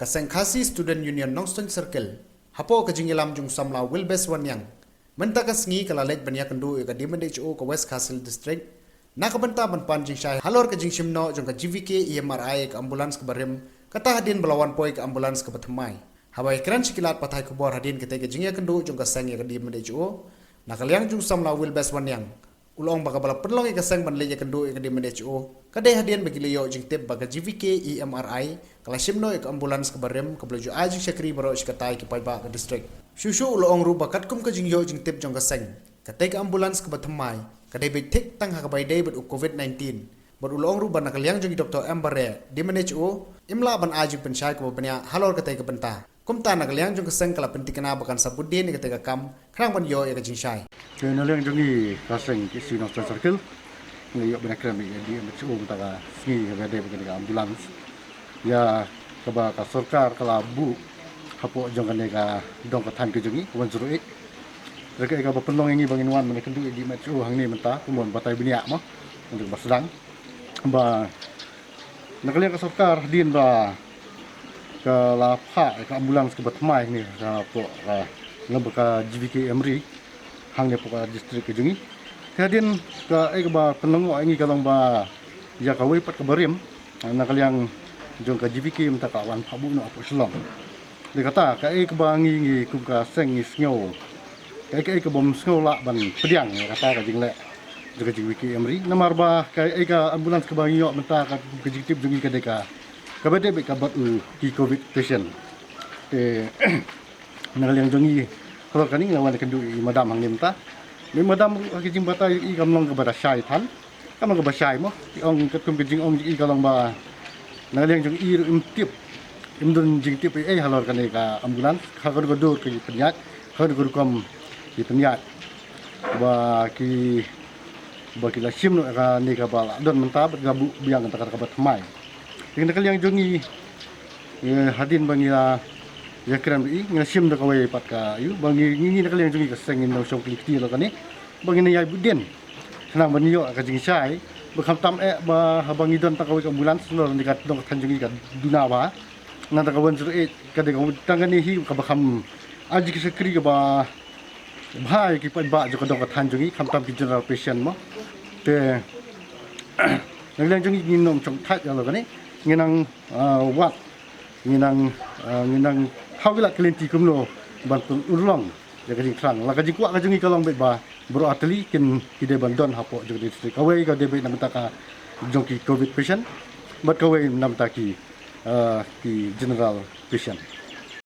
kaseng khasi student union Nongstoiñ circle hapo ka jingilam jung samla wilbes wanyang menta ka sngi kala lek ban Ïakynduh ka Dm&Ho ka West Castle district na ka banta ban pan jing shai Halor ka jingpynbna jung ka GVK EMRI ka ambulans ka barim kata hadin belawan poi ka ambulans ka bathamai habai kran sikilat pathai khubor hadin ka tege jing Ïakynduh jung ka seng ka Dm&Ho na kalyang jung samla wilbes wanyang ulong baka bala penlong ka seng ban le Ïakynduh ka Dm&Ho kadai hadin bagi leyo jing tip baka GVK EMRI kala simno ka ambulans ka barim ka blojo ajing syakri baro katai ki paiba ka district shushu ulong ru bakat kum ka jing yo jing tip jong ka seng katai ka ambulans ka bathamai kadai be tik tang ha ka bai dai bat COVID-19 bot ulong ru ban kalyang jong Dr. Mbare Dm&Ho imla ban ajing pensyai ka banya Halor katai ka benta kumta na kalyang jong ka seng kala pentikana bakan sabudin ka tega kam krang ban yo ka jing shai Kaya nalang jongi kaseng isi Nongstoiñ circle ngayon binakram ni Dm&Ho ta ka sngi ka bede ka ambulans ya kaba ka sarkar kala bu hapo jong ka dong ka than ke jongi 108 reka ka penlong ini bangin wan Ïakynduh Dm&Ho hang ni menta kumon batai biniak mo untuk basdang ba nakalian ka sarkar din ba ka lapha ka ambulans ke batmai ni ka po ka ngab ka GVK Emri hang ni po ka district ke jongi kadin ka ba penlong ini kalong ba ya ka wei pat ka barim nakaliang jong ka GVK menta ka wan phabu no apo slong de kata ka ba ngi kum ka seng sngew ka bom sngew la ban pediang kata ka jingle jong ka GVK Emri namar ba ka ambulans ka ba ngi yo menta ka GVK jongi ka de ka bede be ka bat ki covid patient te nakaliang jongi kalau kani lawan Ïakynduh madam hang nimta mi madam ki jing bata I kamlong ka bata syai than kamlong ka ba syai mo ong kat kum jing ong I kalong ba nakaliang jong I imtip imdun jing tip Halor kani ka ambulans ka ko dur ki penyat ka ko kom ki penyat ba ki lasim no ka ni ka bala don mentab gabu biang ka ka bat mai ing nakaliang jong I hadin bangila ya kram I ngasim da kawai pat ka yu bangi ngi nakaliang jong I ka sengin no shong kiti lo kani bangi na yai budin senang banyo ka jing sai bakam tam ba habangi don ta kawai ka ambulans lo ni ka dong ka jong I ka dunawa na ta kawan sur ka de ka tangani hi ka bakam aji ki sekri ka ba bhai ki pa ba jo ka dong ka than jong I kam tam ki general patient mo te nakaliang jong I nginom chong thai lo kani nginang wat nginang hawila kelenti kumno bantu urlong jaga jing trang la kaji kwa kajungi kalong be ba bro atli kin kide bandon hapo jaga district away ka debe namta ka jongki covid patient but kawai namta ki general patient